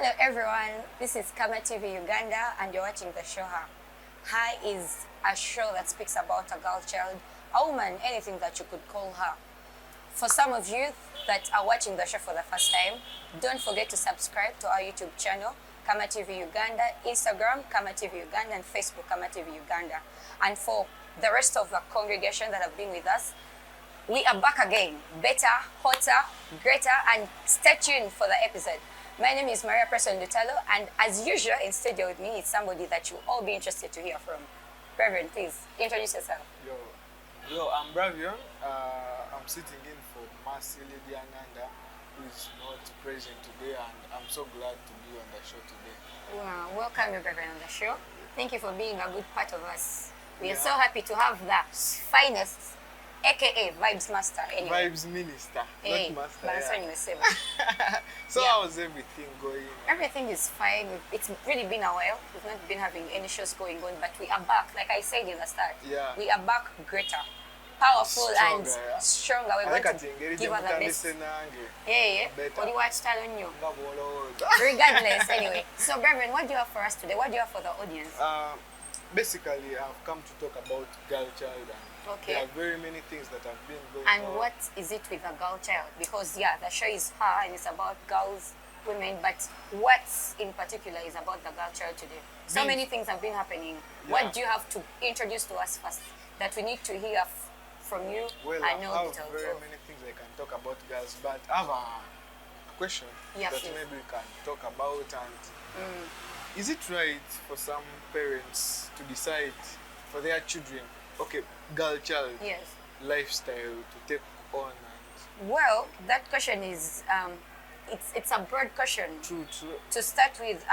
Hello everyone, this is Kama TV Uganda and you're watching the show Her. Her is a show that speaks about a girl child, a woman, anything that you could call her. For some of you that are watching the show for the first time, don't forget to subscribe to our YouTube channel, Kama TV Uganda, Instagram, Kama TV Uganda, and Facebook, Kama TV Uganda. And for the rest of the congregation that have been with us, we are back again, better, hotter, greater, and stay tuned for the episode. My name is Preson, and as usual in studio with me is somebody that you'll all be interested to hear from. Bravion, please introduce yourself. Yo, I'm Bravion. I'm sitting in for Mercy Lady Ananda, who is not present today, and I'm so glad to be on the show today. Wow, welcome you, Bravion, on the show. Thank you for being a good part of us. We are so happy to have the finest, aka Vibes Master. Anyway. Vibes Minister, hey, not Master. Yeah. So yeah. How's everything going? Everything is fine. It's really been a while. We've not been having any shows going on, but we are back. Like I said in the start, we are back greater, powerful, and stronger. We're going to give her the best. Yeah. What do you watch telling you? Regardless, anyway. So, Bravion, what do you have for us today? What do you have for the audience? Basically, I've come to talk about girl child, and there are very many things that have been going on. And what is it with a girl child? Because the show is her and it's about girls, women, but what in particular is about the girl child today? So many things have been happening. Yeah. What do you have to introduce to us first that we need to hear from you? Well, I have very many things I can talk about girls, but I have a question that maybe we can talk about. And is it right for some parents to decide for their children, girl child lifestyle to take on? Well, that question is it's a broad question. True. To start with,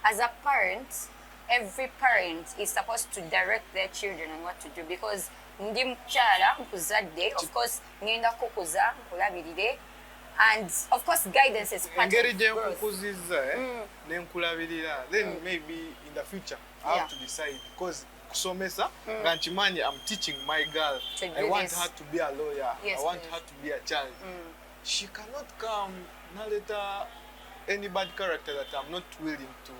as a parent, every parent is supposed to direct their children on what to do, because ndi mchala nkuzadde, of course ngenda kukuza nkulabirire, and of course guidance is part of growth. Then maybe in the future I have to decide, because kusomesa ganchimani, I'm teaching my girl, I want her to be a lawyer, I want her to be a child. She cannot come naleta any bad character that I'm not willing to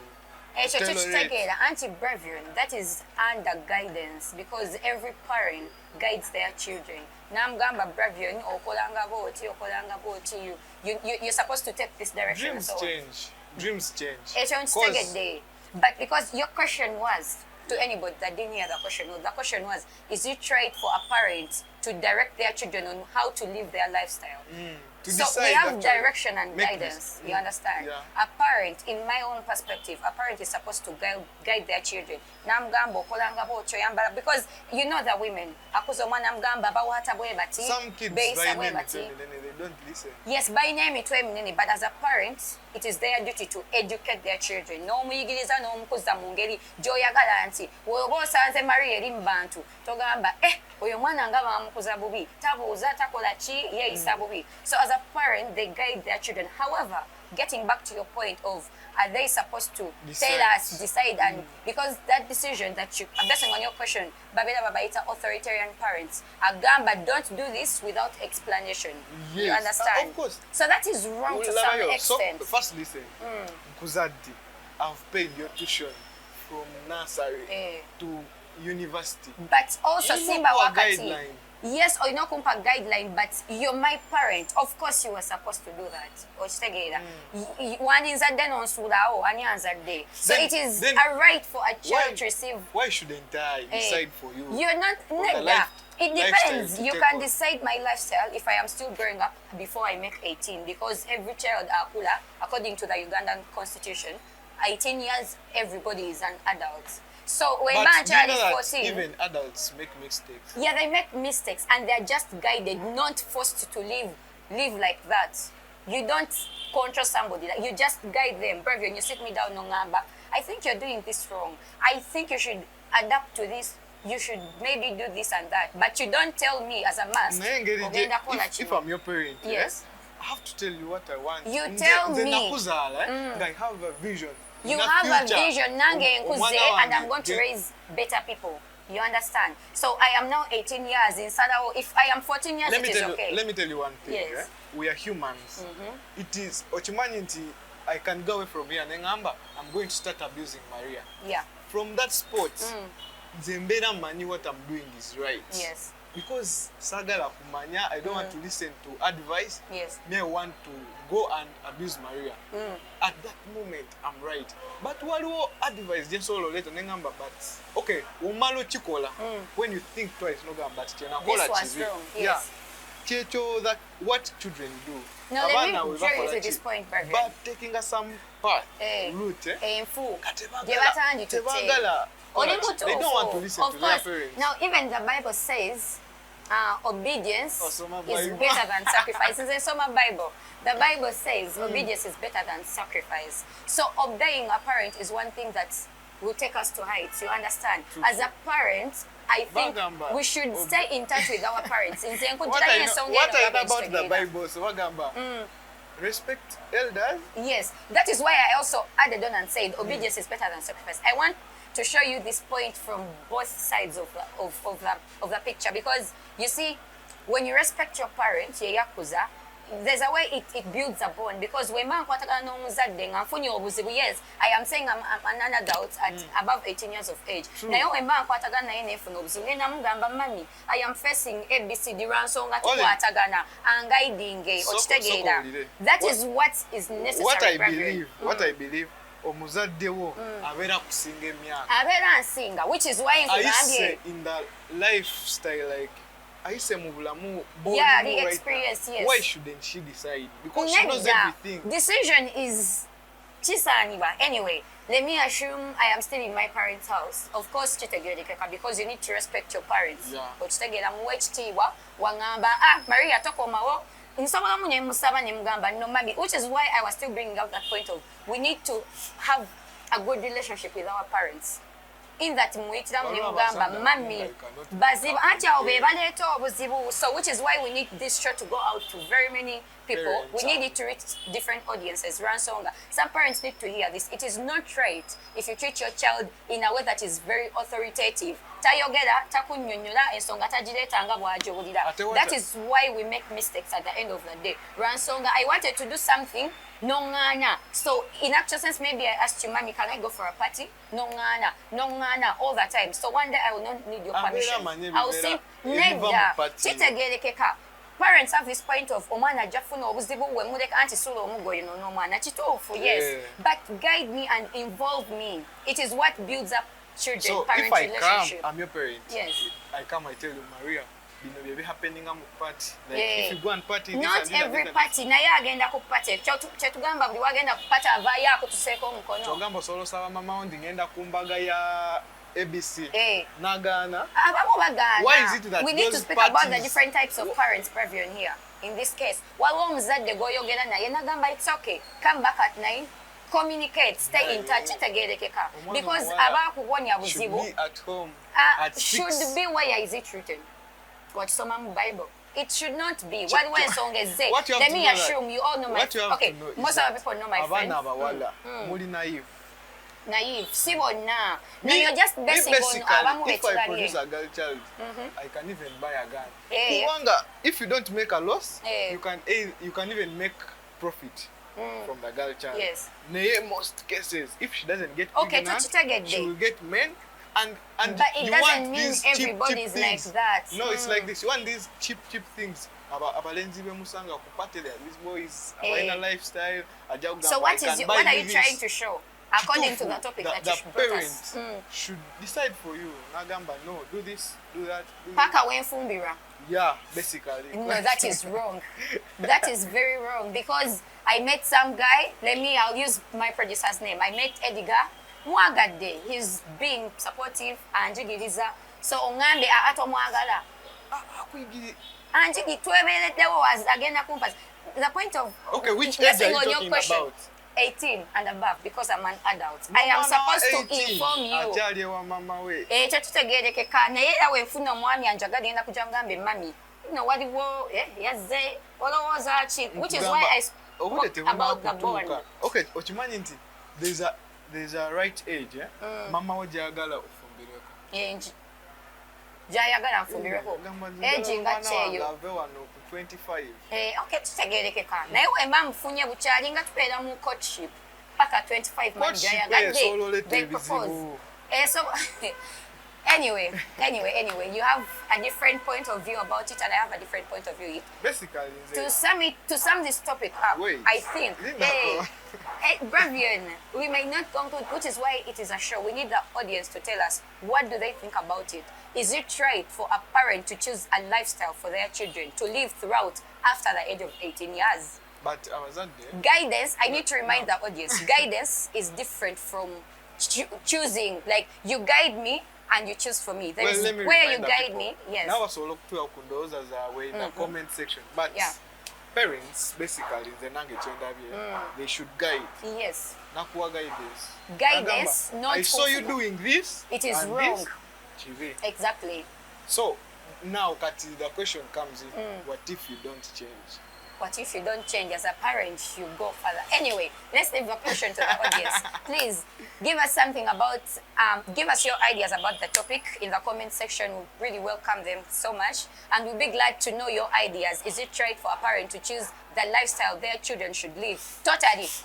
tolerate. Anti-Bravion, that is under guidance, because every parent guides their children. Namgamba Bravion, you're supposed to take this direction. Dreams change. But because your question was, to anybody that didn't hear the question was, is it right for a parent to direct their children on how to live their lifestyle? So we have direction and guidance, you understand? Yeah. A parent, in my own perspective, a parent is supposed to guide their children. Because you know that women, some kids by name they don't listen. Yes, by name but as a parent, it is their duty to educate their children. No muyigiriza no mukuza mungeri joyagala anti wobo sanze Maria limbantu togamba oyo mwana nga bamukuza bubi tabuza takola chi ye isabubi. So as a parent, they guide their children. However, getting back to your point of, are they supposed to decide, and because that decision that you, based on your question, Babila Babaita authoritarian parents, Agamba, don't do this without explanation. Yes. You understand? Of course. So that is wrong to some extent. So, first listen, Kuzadi, I've paid your tuition from nursery to university. But also, Simba Wakati. Guideline. Yes, or not kumpa guideline, but you're my parent. Of course, you were supposed to do that. One is a den on Sudao, one is a day. So it is a right for a child to receive. Why shouldn't I decide for you? You're not that. It depends. You can decide my lifestyle if I am still growing up before I make 18, because every child akula, according to the Ugandan constitution, 18 years, everybody is an adult. So when my child is 14, even adults make mistakes. Yeah, they make mistakes, and they're just guided, not forced to live like that. You don't control somebody, you just guide them. Bravion, you sit me down, Nongamba, I think you're doing this wrong. I think you should adapt to this. You should maybe do this and that. But you don't tell me as a must. If I'm your parent, yes, I have to tell you what I want. You tell me. I have a vision. You have a vision, and I'm going to raise better people. You understand? So I am now 18 years in Sadao. If I am 14 years, it is okay. Let me tell you one thing. Yes. We are humans. It is Ochimanyanti I can go away from here nengamba I'm going to start abusing Maria. Yeah. From that spot, Zembera mani what I'm doing is right. Yes. Because sagala kumanya, I don't want to listen to advice. Yes. Me want to go and abuse Maria. At that moment, I'm right. But waliwo advice just solo later nengamba but okay, umalo chikola when you think twice no gamba but tena kola this was wrong. Yes. Yeah. Checho that what children do. No, let me draw you to this point, Bravion. But taking us some path, route, in full. They don't want to listen to their parents. Now, even the Bible says obedience is better than sacrifice. In the Bible, the Bible says obedience is better than sacrifice. So obeying a parent is one thing that will take us to heights. You understand? As a parent, I think we should stay in touch with our parents. What I know about the Bible, so respect elders. Yes, that is why I also added on and said obedience is better than sacrifice. I want to show you this point from both sides of the picture, because you see, when you respect your parents, there's a way it builds a bond, because when yes, I am saying I'm an adult at above 18 years of age. I am facing ABCD ransonga and guiding. That is what is necessary. What I believe omuzaddewo abera kusinga emyaka abera nsinga, which is why in the lifestyle like aise mu bulamu the experience, yes. Why shouldn't she decide? Because she knows everything. Decision is chisaniba. Anyway, let me assume I am still in my parents' house. Of course, because you need to respect your parents. Yeah. But Maria tokomawo. Which is why I was still bringing up that point of we need to have a good relationship with our parents. In that so which is why we need this show to go out to very many people. We need it to reach different audiences. Some parents need to hear this. It is not right if you treat your child in a way that is very authoritative. That is why we make mistakes at the end of the day. I wanted to do something. No ngana. So in actual sense, maybe I asked you, Mommy, can I go for a party? No ngana, all the time. So one day I will not need your permission. I will say, parents have this point of omwana jafuno obuzibu we mudeka anti sulo omugo no mwana chitofu, yes, but guide me and involve me. It is what builds up children. So parent if I relationship. come, I'm your parent. Yes. I come, I tell you, Maria, be happening at party. Like if you go and party, not every party. Na ya agenda ku party. Chetugamba buli wagenda ku party avaya ko tuseko mukono. Chogamba solo sawa mama ondi ngenda kumbaga ya ABC. Nagana. Why is it that we need to speak about the different types of parents, Bravion, here? In this case, while muzadde go yogera naye nagamba it's okay. Come back at 9. Communicate, stay in touch. Because abakuwonya buzibu should be at home at 6. Should be where is it written? What some Bible. It should not be. What when song is say? Let me assume you all know my friend. Okay, most of the people know my friend. Muli naive. Naive. Now you're just basing on if I produce a girl child, I can even buy a gun. If you don't make a loss, you can even make profit from the girl child. Yes. In most cases, if she doesn't get pregnant, she will get men. And but it you doesn't want mean these everybody's cheap like that. No, it's like this. You want these cheap things. This boy is in a lifestyle. So what are you trying to show? According to the topic that you brought us. The parents should decide for you. Nagamba, no, do this, do that. Paka wenfumbira. Yeah, basically. No, that is wrong. That is very wrong, because I met some guy. I'll use my producer's name. I met Edgar. Mwagade, he's being supportive and jigiriza. So ongambe ato mwagala. Anjigi twebeledewo was again kumpas. The point of which age are you talking about? 18 and above, because I'm an adult. I am supposed to inform you. Chatutegerekeka naye yawe mfuna mwami anjagadi enda kujangambe mami. What yazze olowooza ki, which is why I spoke about the bond. Okay, okimanyi nti there's a right age, mama we jagala ufumbireko. Jayagala nfumbireko. Age nga cheyo. 25. Okay, tutegerekeka. Naye wemba mfunye bukyali nga tubeera mu courtship. paka 25 man jayagadde they propose. So anyway, you have a different point of view about it, and I have a different point of view. Basically, to sum this topic up, I think, Bravion, we may not conclude, which is why it is a show. We need the audience to tell us, what do they think about it? Is it right for a parent to choose a lifestyle for their children to live throughout after the age of 18 years? But I was not there. Guidance, I need to remind the audience, guidance is different from choosing. Like, you guide me and you choose for me. There is where you guide me. Yes. Now also look to those as a way in the comment section. But parents, basically, they should guide. Yes. Nakuwa guidance. Guidance, not I saw you doing this. It is wrong. This. Exactly. So now, Kati, the question comes in: what if you don't change? What if you don't change? As a parent, you go further. Anyway, let's leave a question to the audience. Please give us something about, give us your ideas about the topic in the comment section. We really welcome them so much. And we'll be glad to know your ideas. Is it right for a parent to choose the lifestyle their children should live? Totally. If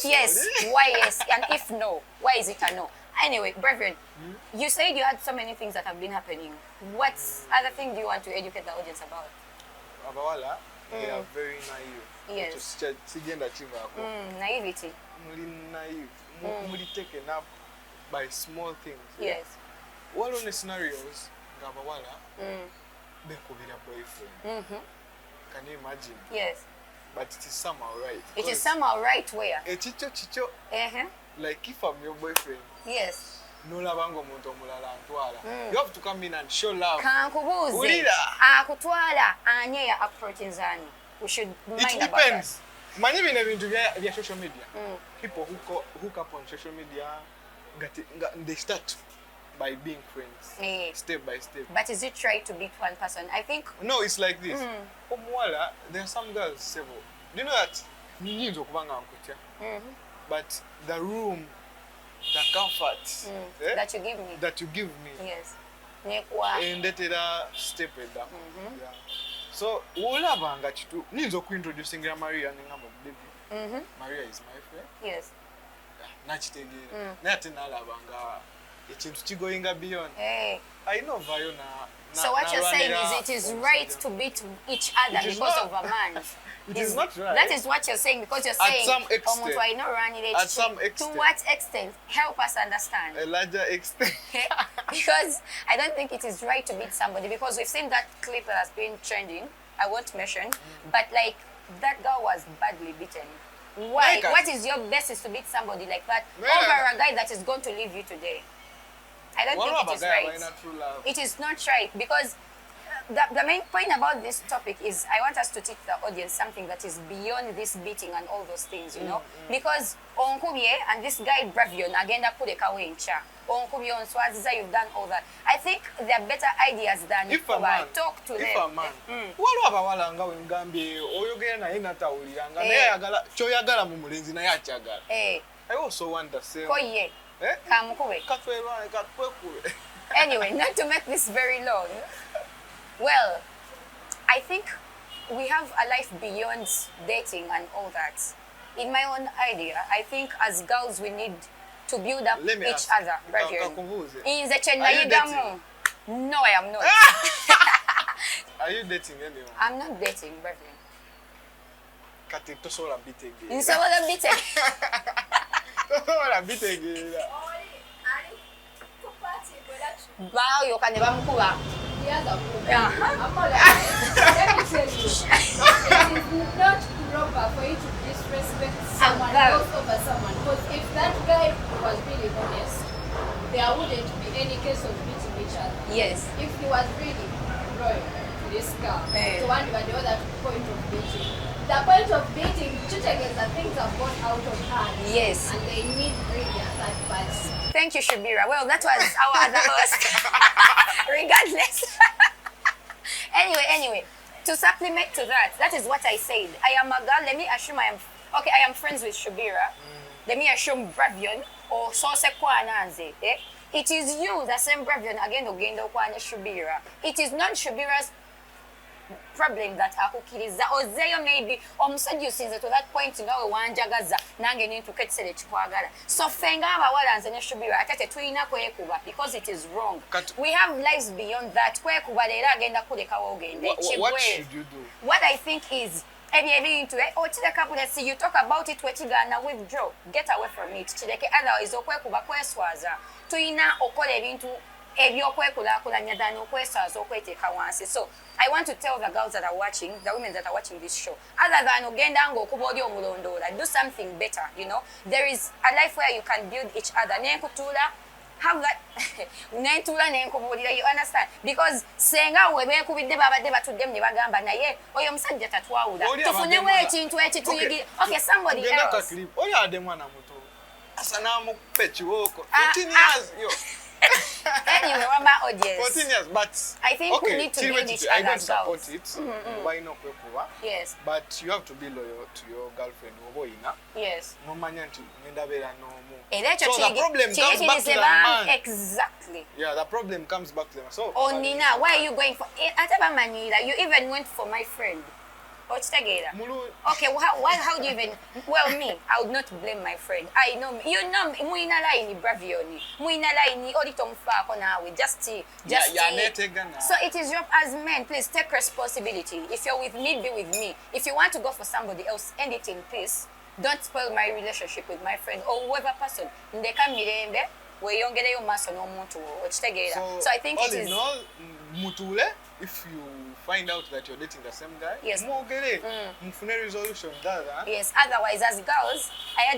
yes, why yes? And if no, why is it a no? Anyway, Bravion, you said you had so many things that have been happening. What other thing do you want to educate the audience about? Abawala, they are very naive. Yes. Naivety. Naive. Taken up by small things. Yes. What on the scenarios, Abawala, they could be a boyfriend. Can you imagine? Yes. But it is somehow right. It is somehow right where? Chicho. Like if I'm your boyfriend. Yes. You have to come in and show love. We should mind it depends. Many via social media. People who hook up on social media, they start by being friends, step by step. But is it right to beat one person? I think. No, it's like this. There are some girls several. Do you know that? But the room, the comfort that you give me. Yes. And that step with that. So, ulabanga chitu ninzo kuintroducing Maria ngamba baby. Maria is my friend. Yes. Nachitegera. Nati nalabanga ekintu kigoyinga beyond. I know vayo na. So what you're saying is it is right to beat each other because of a man. It is not right. That is what you're saying, because you're saying at some extent. At some extent. To what extent? Help us understand. A larger extent. Because I don't think it is right to beat somebody, because we've seen that clip that has been trending. I won't mention, but like that girl was badly beaten. Why? What is your basis to beat somebody like that over a guy that is going to leave you today? I don't think it is right. It is not right, because the main point about this topic is I want us to teach the audience something that is beyond this beating and all those things, you know. Because Onkubye and this guy Bravion agenda kudeka wencha. Onkubye on Swaziza, you've done all that. I think there are better ideas than if a man, talk to them. If a man, waliwo abawala nga wengambye oyogera naye natawuliranga naye ayagala kyoyagala mu mulenzi naye akyagala. I also want the same. Koye. Kamukube. Anyway, not to make this very long. Well, I think we have a life beyond dating and all that. In my own idea, I think as girls we need to build up each other. Are you dating? No, I am not. Are you dating anyone? I'm not dating, Bravion. Kati tosobola bitegera. Nsobola bitegera. Tosobola bitegera. Bao yokane bamukuba. Let me tell you, it is not proper for you to disrespect someone over someone. Because if that guy was really honest, there wouldn't be any case of beating each other. Yes. If he was really loyal to this girl, to one by the other point of beating. The point of beating, cheating is that things have gone out of hand. Yes. And they need really a third party. Thank you, Shubira. Well, that was our other host. Regardless. Anyway, to supplement to that, that is what I said. I am a girl. Let me assume I am friends with Shubira. Let me assume Bravion or Sose Kwananze. It is you, the same Bravion, again, Ogendo Kwane Shubira. It is not Shubira's problem that akukiriza ozeyo maybe omusajja usinze to that point nga we wanjagaza nange nintuka ekiseera ekikwagala so ffe ng'abawala nze ne Shubira ate tetulina kwekuba because it is wrong. We have lives beyond that. Kwekuba leero agenda kulekawo ogende what should you do? What I think is ebintu okireka you talk about it wekigaana withdraw, get away from it, kireke otherwise okwekuba kweswaza. Tulina okola ebintu ebyokwekulaakulanya ddala okweswaza okweteeka wansi. So I want to tell the girls that are watching, the women that are watching this show, other than ogenda ng'okuba oli omulondoola, do something better, you know. There is a life where you can build each other. Nenkutuula, have that nentuula nenkubuulira, you understand? Because senga we beekubidde babadde batuddemu ne bagamba naye oyo omusajja tatwawula tufunewo ekintu ekituyigira. Okay, somebody else. Oli adde mwana muto asa n'amukupa ekiwooko 14 years yo. Anyway, what my audience? 14 years, but I think we need to build each I don't other's support goals. it. Why not kwekuba? Yes. But you have to be loyal to your girlfriend. Yes. Nomanya nti nendabera n'omu. So the problem comes back to the man. Exactly. Yeah, the problem comes back to them. So. Oh, Nina, why are you going for? Ataba manila, you even went for my friend. Okay, how do you even? Well, me, I would not blame my friend. I know, you know, muina line Bravion, muina line auditom fa nawe, just. So it is your as men, please take responsibility. If you're with me, be with me. If you want to go for somebody else, end it in peace. Don't spoil my relationship with my friend or whoever person. Ndeka mirembe, weyongere maso n'omuntu okitegeera. So I think it is. All in all, mutule, if you find out that you're dating the same guy, yes, mfune resolution dada. Yes, otherwise as girls, I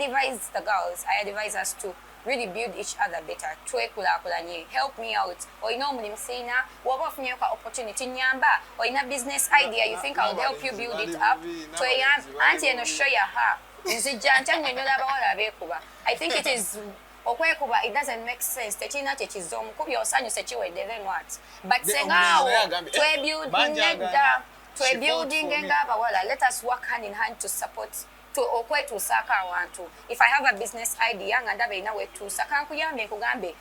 advise us to really build each other better. Twekulakulanye, help me out. Or you know mulimsina, waba ofunye ka opportunity nyamba, or in a business idea you think I'll help you build it up. Auntie eno show ya ha. I think it is okwekuba, it doesn't make sense. Techina techizomu kubi osanyu sechiwede then what? But sengawo twe building ngaba wala, let us work hand in hand to support to okwetu saka wantu. If I have a business idea nganda be nawe tu saka nkuyambe nkugambe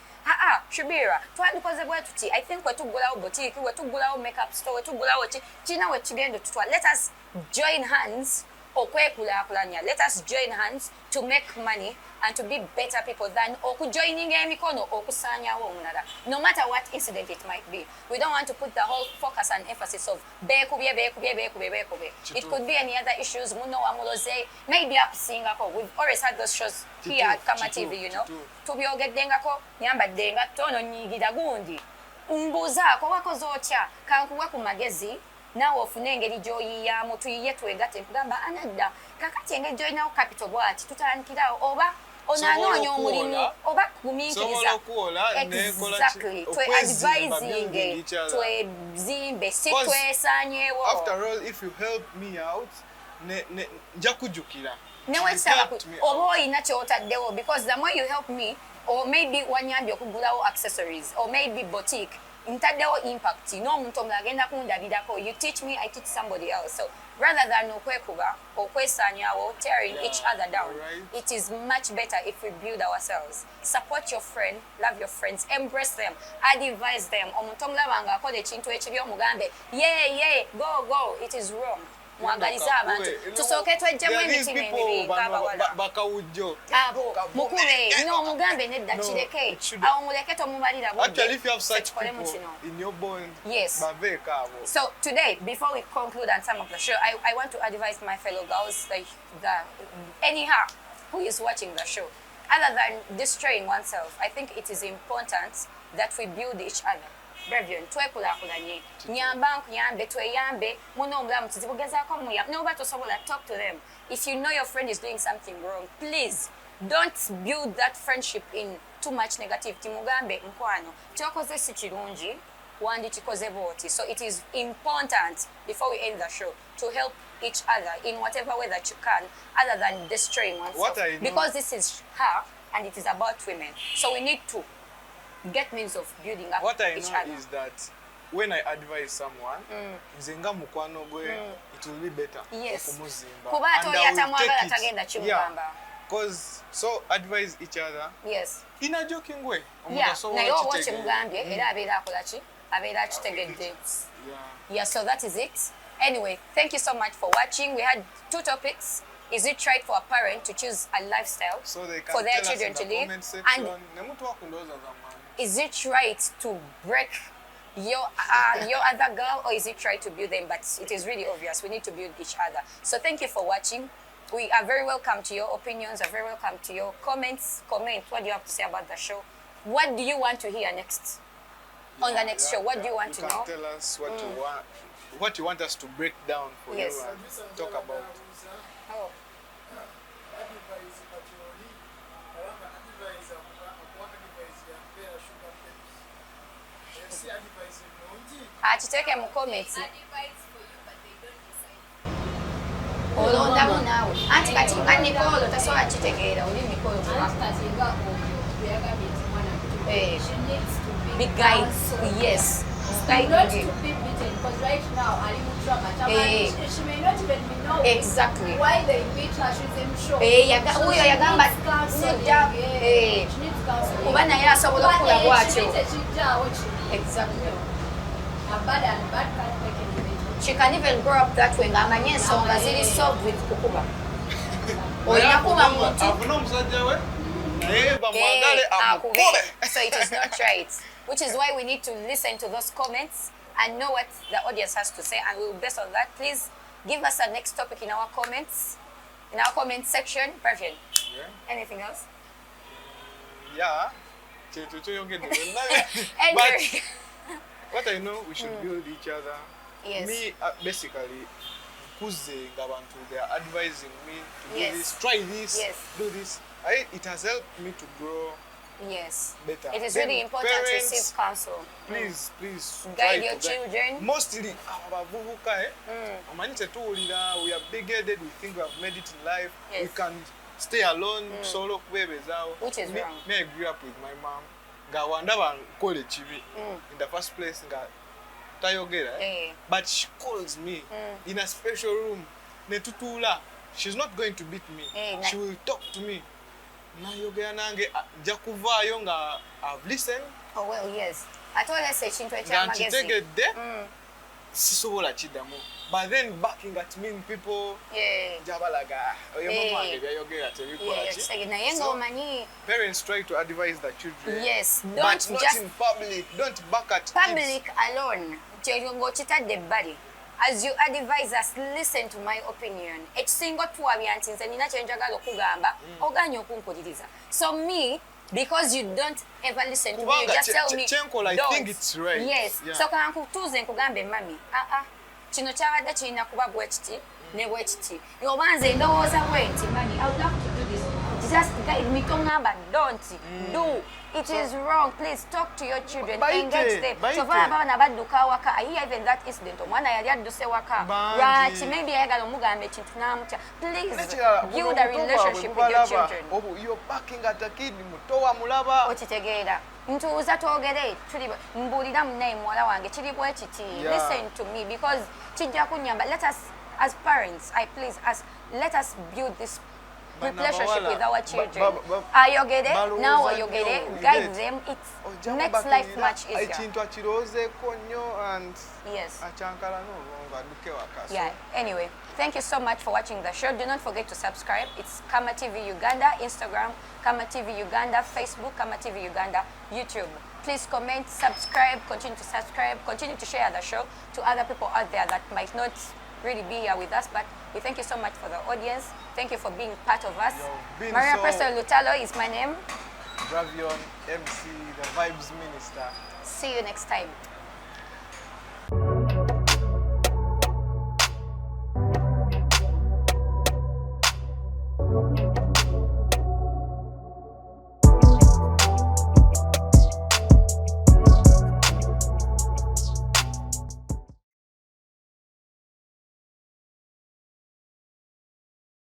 Shubira twadikoze bwetuti. I think wetugulawo boutique, wetugulawo makeup store, wetugulawo china wetugendo tutwa. Let us join hands. Let us join hands to make money and to be better people than joining emikono okusanyawo omulala. No matter what incident it might be. We don't want to put the whole focus and emphasis of bekubye. It could be any other issues, muno wamuloze, maybe akusingako. We've always had those shows here at Kama TV, you know. Tubyogedengako, nyambaddenga tono nyigira gundi. Mbuzaako wakoze otya, kankuwe ku magezi. Nawe ofune engeri gy'oyiyamu tuyiye twegatte nkugamba anadda kakati engeri gy'olinawo capital bwati tutandikirawo oba onanoonya omulimu oba kugumiikiriza exactly twe-advising twezimbe si twesaanyeewo. After all, if you help me out nja kujjukira newekisaba oba oyina ky'otaddewo because the more you help me or maybe wanyambye okugulawo accessories or maybe boutique ntaddewo impact n'omuntu omulala agenda kundabirako. You teach me, I teach somebody else. So rather than okwekuba okwesaanyawo tearing each other down, it is much better if we build ourselves. Support your friend, love your friends, embrace them, advise them. Omuntu omulaba ng'akola ekintu ekibi omugambe go, it is wrong. Mwagaliza abantu tusooke twejjemu emitima emibi ng'abawala abo mukube n'omugambe nedda kireke awo muleke tomubalira budde. Actually, if you have such people in your bond, yes. So today, before we conclude on some of the show, I want to advise my fellow girls, like anyhow who is watching the show, other than destroying oneself, I think it is important that we build each other. Bravion, twekulakulanye. Nyamba nkuyambe, tweyambe, muno omulamu tuzibugezaako muyambe. Noba tosobola, talk to them. If you know your friend is doing something wrong, please don't build that friendship in too much negativity. Mugambe nkwano, kyokoze si kirungi, wandi kikoze bwoti. So it is important, before we end the show, to help each other in whatever way that you can, other than destroying oneself. Because this is her, and it is about women. So we need to get means of building up each other. What I know is that when I advise someone, nzenga mukwano gwe, it will be better. Yes. And I will take it. Yeah. Because so advise each other. Yes. In a joking way. Yeah. Na yo watch mugambye era abeera akola ki? Abeera kitegedde. Yeah, so that is it. Anyway, thank you so much for watching. We had 2 topics. Is it right for a parent to choose a lifestyle So they can for their tell children us to in the live? comment section. And Nemutu wakundoza zamani. is it right to break your other girl, or is it right to build them? But it is really obvious. We need to build each other. So thank you for watching. We are very welcome to your opinions. Are very welcome to your comments. Comment. What do you have to say about the show? What do you want to hear next? On the next show, what do you want to know? You can tell us what you want us to break down for you and talk about. Oh. Achiteke mu comments. Olondamu naawe. Anti kati nga Nicole tasobola kitegeera oli Nicole She needs to be big guys. Yes. not to be beaten, because right now I'm in trauma. She may not even be knowing Exactly. why they beat her. She's in shock. Huyo yagamba counseling. nedda. She needs counseling. Kuba naye asobola okukula bwatyo. Exactly. A bad and bad can't make any better. She can even grow up that way ng'amanye ensonga ziri solved with kukuba. Olina kuba muntu. Afuna omusajja we naye bamwagale amukube. So it is not right. Which is why we need to listen to those comments and know what the audience has to say, and we will based on that. Please give us a next topic in our comments, in our comment section. Bravion. Yeah. Anything else? Yeah. But Anyway. what I know, we should build each other. Yes. Me, basically, kuze ngabantu, they are advising me to do Yes. this, try this, Yes. do this. It has helped me to grow Yes. better. It is Then really important to parents, receive counsel. Please Guide try your to children. Mostly abavubuka omanyi tetuwulira, we are big-headed, we think we have made it in life. Yes. We can stay alone, solo okubeebezaawo. Which is wrong. Me, I grew up with my mom. Nga wandaba nkole kibi. In the first place, nga tayogera. But she calls me in a special room. Netutula. She's not going to beat me. She will talk to me. Nayogera nange ajja kuvaayo nga I've listened. Oh well, yes. Ate olesa ekintu Nga ekyamagezi. nkitegedde sisobola kiddamu. But then backing at me people jabalaga oyo mama wange byayogera tebikola ki. Naye ng'omanyi. Parents try to advise the children. Yes. But Don't not just in public. Don't back at public kids. alone. Ng'okitadde ebbali. As you advise us, listen to my opinion. Ekisinga otuwabya nti nze nina kye njagala okugamba, ogaanye okumpuliriza. So me, because you don't ever listen to me, you just tell me, I don't. think it's right. Yes. Yeah. So kankutuuze nkugambe mami, kino kyabadde kirina kuba bwe kiti ne bwe kiti. Oba nze ndowooza bwe nti mami, I would love to do this. Just guide me, tongamba, don't do. It is wrong. Please talk to your children. Engage them. So far abana badduka waka. I hear even that incident. Omwana yali adduse waka. Lwaki maybe ayagala omugamba ekintu n'amutya. Please build a relationship with your children. You're backing at a kid, mutowa mulaba. Okitegeera. Ntuuza twogere tuli mbuulira munnaye muwala wange kiri bwe kiti. Listen to me because kijja kunnyamba. Let us as parents, let us build this relationship with our children. Ayogere, now ayogere, guide them. It makes life much easier. Ekintu akiroozeeko nnyo and yes. akyankala n'obwongo aduke waka. Yeah. Anyway, thank you so much for watching the show. Do not forget to subscribe. It's Kama TV Uganda, Instagram, Kama TV Uganda, Facebook, Kama TV Uganda, YouTube. Please comment, subscribe, continue to share the show to other people out there that might not really be here with us, but we thank you so much for the audience. Thank you for being part of us. Maria Preson Lutalo is my name. Bravion, MC, the Vibes Minister. See you next time.